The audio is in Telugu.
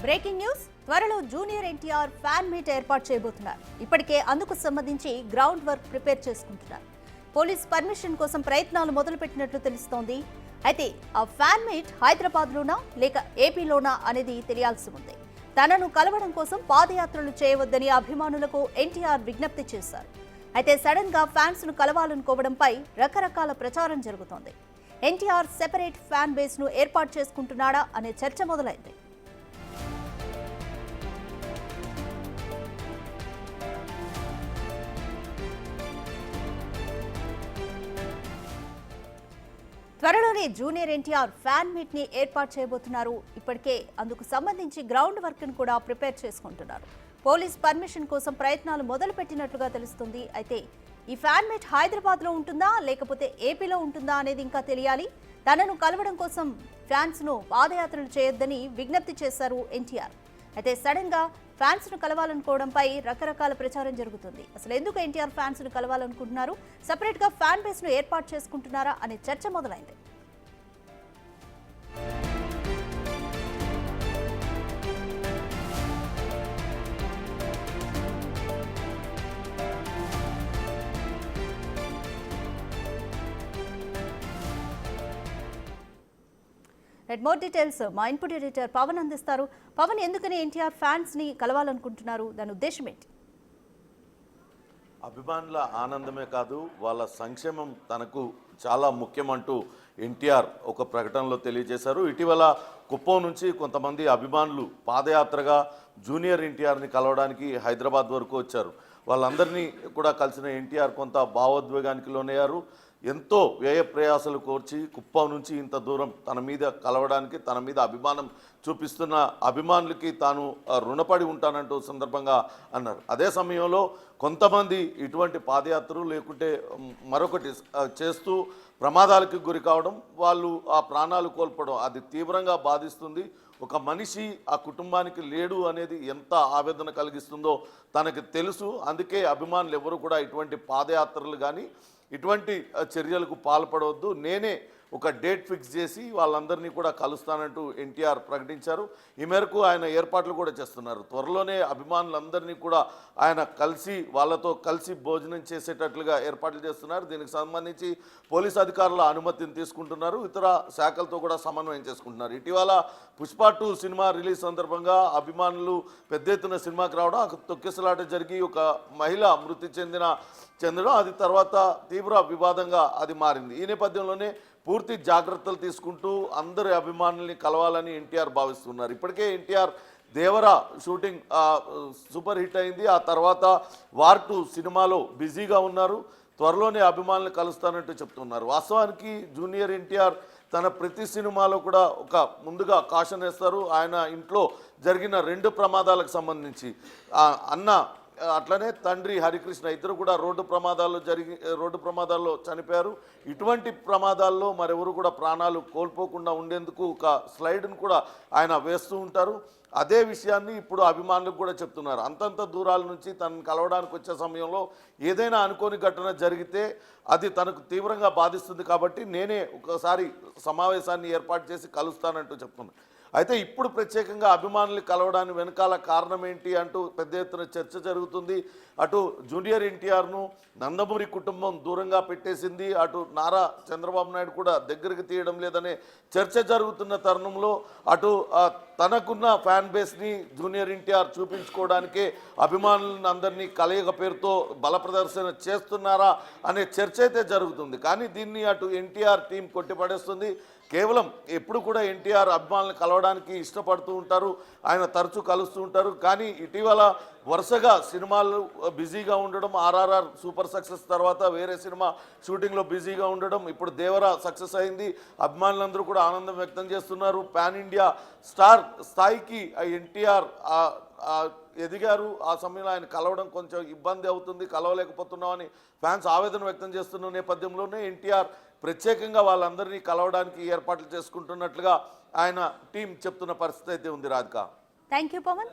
బ్రేకింగ్ న్యూస్ త్వరలో జూనియర్ ఎన్టీఆర్ ఫ్యాన్ మీట్ ఏర్పాటు చేయబోతున్నారు. ఇప్పటికే అందుకు సంబంధించి గ్రౌండ్ వర్క్ ప్రిపేర్ చేసుకుంటున్నారు. పోలీస్ పర్మిషన్ కోసం ప్రయత్నాలు మొదలుపెట్టినట్లు తెలుస్తోంది. అయితే ఆ ఫ్యాన్ మీట్ హైదరాబాద్లోనా లేక ఏపీలోనా అనేది తెలియాల్సి ఉంది. తనను కలవడం కోసం పాదయాత్రలు చేయవద్దని అభిమానులకు ఎన్టీఆర్ విజ్ఞప్తి చేశారు. అయితే సడన్ గా ఫ్యాన్స్ ను కలవాలనుకోవడంపై రకరకాల ప్రచారం జరుగుతోంది. ఎన్టీఆర్ సెపరేట్ ఫ్యాన్ బేస్ ను ఏర్పాటు చేసుకుంటున్నాడా అనే చర్చ మొదలైంది. త్వరలోనే జూనియర్ ఎన్టీఆర్ ఫ్యాన్ మీట్ ని ఏర్పాటు చేయబోతున్నారు. ఇప్పటికే అందుకు సంబంధించి గ్రౌండ్ వర్క్ ను కూడా ప్రిపేర్ చేసుకుంటున్నారు. పోలీస్ పర్మిషన్ కోసం ప్రయత్నాలు మొదలుపెట్టినట్లుగా తెలుస్తుంది. అయితే ఈ ఫ్యాన్ మీట్ హైదరాబాద్ లో ఉంటుందా లేకపోతే ఏపీలో ఉంటుందా అనేది ఇంకా తెలియాలి. తనను కలవడం కోసం ఫ్యాన్స్ ను పాదయాత్రలు చేయొద్దని విజ్ఞప్తి చేశారు ఎన్టీఆర్. అయితే సడన్ గా ఫ్యాన్స్ ను కలవాలనుకోవడంపై రకరకాల ప్రచారం జరుగుతుంది. అసలు ఎందుకు ఎన్టీఆర్ ఫ్యాన్స్ ను కలవాలనుకుంటున్నారు, సెపరేట్ గా ఫ్యాన్ బేస్ ను ఏర్పాటు చేసుకుంటున్నారా అనే చర్చ మొదలైంది. మోర్ డీటెయిల్స్ మా ఇన్పుట్ ఎడిటర్ పవన్ అందిస్తారు. పవన్, ఎందుకని ఎన్టీఆర్ ఫ్యాన్స్ ని కలవాలనుకుంటున్నారు, దాని ఉద్దేశం ఏంటి? అభిమానుల ఆనందమే కాదు, వాళ్ళ సంక్షేమం తనకు చాలా ముఖ్యమంటూ ఎన్టీఆర్ ఒక ప్రకటనలో తెలియజేశారు. ఇటీవల కుప్పం నుంచి కొంతమంది అభిమానులు పాదయాత్రగా జూనియర్ ఎన్టీఆర్ని కలవడానికి హైదరాబాద్ వరకు వచ్చారు. వాళ్ళందరినీ కూడా కలిసిన ఎన్టీఆర్ కొంత భావోద్వేగానికి లోనయ్యారు. ఎంతో వ్యయ ప్రయాసాలు కోర్చి కుప్పం నుంచి ఇంత దూరం తన మీద కలవడానికి, తన మీద అభిమానం చూపిస్తున్న అభిమానులకి తాను రుణపడి ఉంటానంటూ సందర్భంగా అన్నారు. అదే సమయంలో కొంతమంది ఇటువంటి పాదయాత్రలు లేకుంటే మరొకటి చేస్తూ ప్రమాదాలకు గురి కావడం, వాళ్ళు ఆ ప్రాణాలు కోల్పోవడం అది తీవ్రంగా బాధిస్తుంది. ఒక మనిషి ఆ కుటుంబానికి లేడు అనేది ఎంత ఆవేదన కలిగిస్తుందో తనకు తెలుసు. అందుకే అభిమానులు ఎవరు కూడా ఇటువంటి పాదయాత్రలు కానీ ఇటువంటి చర్యలకు పాల్పడవద్దు, నేనే ఒక డేట్ ఫిక్స్ చేసి వాళ్ళందరినీ కూడా కలుస్తానంటూ ఎన్టీఆర్ ప్రకటించారు. ఈ మేరకు ఆయన ఏర్పాట్లు కూడా చేస్తున్నారు. త్వరలోనే అభిమానులందరినీ కూడా ఆయన వాళ్ళతో కలిసి భోజనం చేసేటట్లుగా ఏర్పాట్లు చేస్తున్నారు. దీనికి సంబంధించి పోలీసు అధికారుల అనుమతిని తీసుకుంటున్నారు. ఇతర శాఖలతో కూడా సమన్వయం చేసుకుంటున్నారు. ఇటీవల పుష్ప 2 సినిమా రిలీజ్ సందర్భంగా అభిమానులు పెద్ద ఎత్తున సినిమాకి రావడం, తొక్కిసలాట జరిగి ఒక మహిళ మృతి చెందడం, అది తర్వాత తీవ్ర వివాదంగా అది మారింది. ఈ నేపథ్యంలోనే పూర్తి జాగ్రత్తలు తీసుకుంటూ అందరి అభిమానుల్ని కలవాలని ఎన్టీఆర్ భావిస్తున్నారు. ఇప్పటికే ఎన్టీఆర్ దేవర షూటింగ్ సూపర్ హిట్ అయింది. ఆ తర్వాత వార్ 2 సినిమాలో బిజీగా ఉన్నారు. త్వరలోనే అభిమానులు కలుస్తానంటూ చెప్తున్నారు. వాస్తవానికి జూనియర్ ఎన్టీఆర్ తన ప్రతి సినిమాలో కూడా ఒక ముందుగా కాషన్ వేస్తారు. ఆయన ఇంట్లో జరిగిన 2 ప్రమాదాలకు సంబంధించి అన్న అట్లనే తండ్రి హరికృష్ణ ఇద్దరు కూడా రోడ్డు ప్రమాదాల్లో చనిపోయారు. ఇటువంటి ప్రమాదాల్లో మరెవరు కూడా ప్రాణాలు కోల్పోకుండా ఉండేందుకు ఒక స్లైడ్ను కూడా ఆయన వేస్తూ ఉంటారు. అదే విషయాన్ని ఇప్పుడు అభిమానులకు కూడా చెప్తున్నారు. అంతంత దూరాల నుంచి తనను కలవడానికి వచ్చే సమయంలో ఏదైనా అనుకోని ఘటన జరిగితే అది తనకు తీవ్రంగా బాధిస్తుంది. కాబట్టి నేనే ఒకసారి సమావేశాన్ని ఏర్పాటు చేసి కలుస్తానంటూ చెప్తున్నాను. అయితే ఇప్పుడు ప్రత్యేకంగా అభిమానులు కలవడానికి వెనకాల కారణం ఏంటి అంటూ పెద్ద ఎత్తున చర్చ జరుగుతుంది. అటు జూనియర్ ఎన్టీఆర్ను నందమూరి కుటుంబం దూరంగా పెట్టేసింది, అటు నారా చంద్రబాబు నాయుడు కూడా దగ్గరికి తీయడం లేదనే చర్చ జరుగుతున్న తరుణంలో అటు తనకున్న ఫ్యాన్ బేస్ని జూనియర్ ఎన్టీఆర్ చూపించుకోవడానికే అభిమానులను అందరినీ కలయిక పేరుతో బల ప్రదర్శన చేస్తున్నారా అనే చర్చ అయితే జరుగుతుంది. కానీ దీన్ని అటు ఎన్టీఆర్ టీం కొట్టిపడేస్తుంది. కేవలం ఎప్పుడు కూడా ఎన్టీఆర్ అభిమానులను కలవడానికి ఇష్టపడుతూ ఉంటారు, ఆయన తరచూ కలుస్తూ ఉంటారు. కానీ ఇటీవల వరుసగా సినిమాలు బిజీగా ఉండడం, ఆర్ఆర్ఆర్ సూపర్ సక్సెస్ తర్వాత వేరే సినిమా షూటింగ్లో బిజీగా ఉండడం, ఇప్పుడు దేవర సక్సెస్ అయింది. అభిమానులందరూ కూడా ఆనందం వ్యక్తం చేస్తున్నారు. పాన్ ఇండియా స్టార్ స్థాయికి ఎన్టీఆర్ ఎదిగారు. ఆ సమయంలో ఆయన కలవడం కొంచెం ఇబ్బంది అవుతుంది, కలవలేకపోతున్నామని ఫ్యాన్స్ ఆవేదన వ్యక్తం చేస్తున్న నేపథ్యంలోనే ఎన్టీఆర్ ప్రత్యేకంగా వాళ్ళందరినీ కలవడానికి ఏర్పాట్లు చేసుకుంటున్నట్లుగా ఆయన టీం చెప్తున్న పరిస్థితి అయితే ఉంది. Radhika, thank you Pawan.